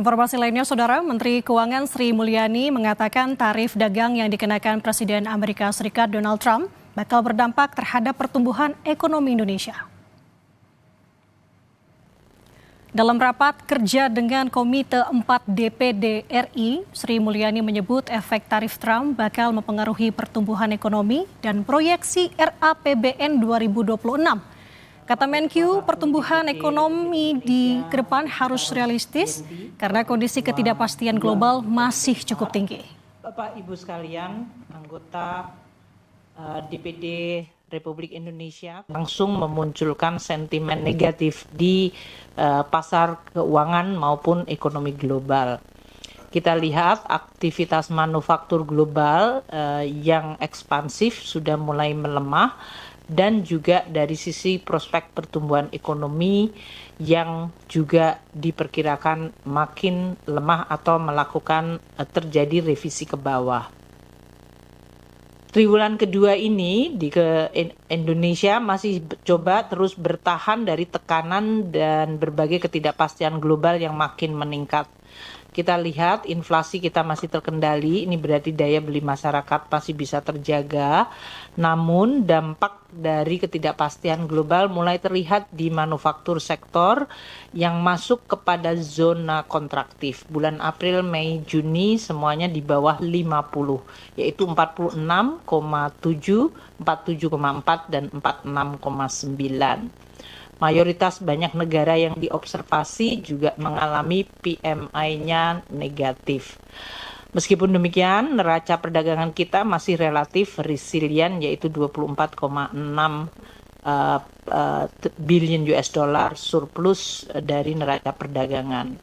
Informasi lainnya, Saudara, Menteri Keuangan Sri Mulyani mengatakan tarif dagang yang dikenakan Presiden Amerika Serikat Donald Trump bakal berdampak terhadap pertumbuhan ekonomi Indonesia. Dalam rapat kerja dengan Komite 4 DPD RI, Sri Mulyani menyebut efek tarif Trump bakal mempengaruhi pertumbuhan ekonomi dan proyeksi RAPBN 2026. Kata Menkyu, pertumbuhan ekonomi di depan harus realistis karena kondisi ketidakpastian global masih cukup tinggi. Bapak Ibu sekalian, anggota DPD Republik Indonesia langsung memunculkan sentimen negatif di pasar keuangan maupun ekonomi global. Kita lihat aktivitas manufaktur global yang ekspansif sudah mulai melemah, dan juga dari sisi prospek pertumbuhan ekonomi yang juga diperkirakan makin lemah atau melakukan terjadi revisi ke bawah. Triwulan kedua ini di Indonesia masih coba terus bertahan dari tekanan dan berbagai ketidakpastian global yang makin meningkat. Kita lihat inflasi kita masih terkendali, ini berarti daya beli masyarakat masih bisa terjaga. Namun dampak dari ketidakpastian global mulai terlihat di manufaktur sektor yang masuk kepada zona kontraktif. Bulan April, Mei, Juni semuanya di bawah 50, yaitu 46,7, 47,4, dan 46,9. Mayoritas banyak negara yang diobservasi juga mengalami PMI-nya negatif. Meskipun demikian, neraca perdagangan kita masih relatif resilient, yaitu 24,6 billion US dollar surplus dari neraca perdagangan.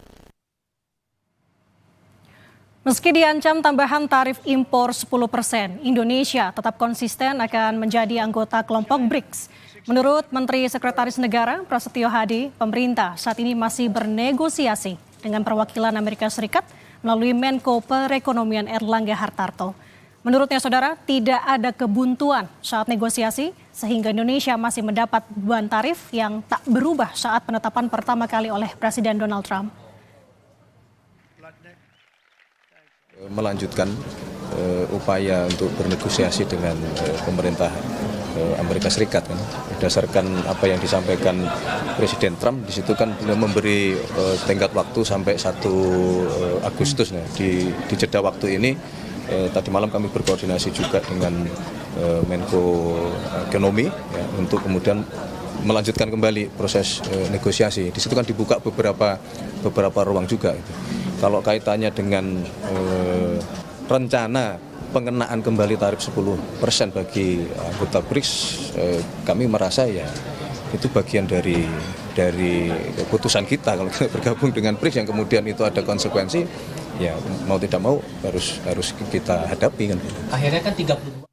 Meski diancam tambahan tarif impor 10%, Indonesia tetap konsisten akan menjadi anggota kelompok BRICS. Menurut Menteri Sekretaris Negara Prasetyo Hadi, pemerintah saat ini masih bernegosiasi dengan perwakilan Amerika Serikat melalui Menko Perekonomian Erlangga Hartarto. Menurutnya, Saudara, tidak ada kebuntuan saat negosiasi sehingga Indonesia masih mendapat beban tarif yang tak berubah saat penetapan pertama kali oleh Presiden Donald Trump. Melanjutkan upaya untuk bernegosiasi dengan pemerintah Amerika Serikat kan, berdasarkan apa yang disampaikan Presiden Trump. Di situ kan beliau memberi tenggat waktu sampai 1 Agustus. Nah, di jeda waktu ini tadi malam kami berkoordinasi juga dengan Menko Ekonomi ya, untuk kemudian melanjutkan kembali proses negosiasi. Di situ kan dibuka beberapa ruang juga. Gitu. Kalau kaitannya dengan rencana pengenaan kembali tarif 10% bagi anggota BRICS, kami merasa ya itu bagian dari keputusan kita kalau kita bergabung dengan BRICS yang kemudian itu ada konsekuensi, ya mau tidak mau harus kita hadapi kan. Akhirnya kan 32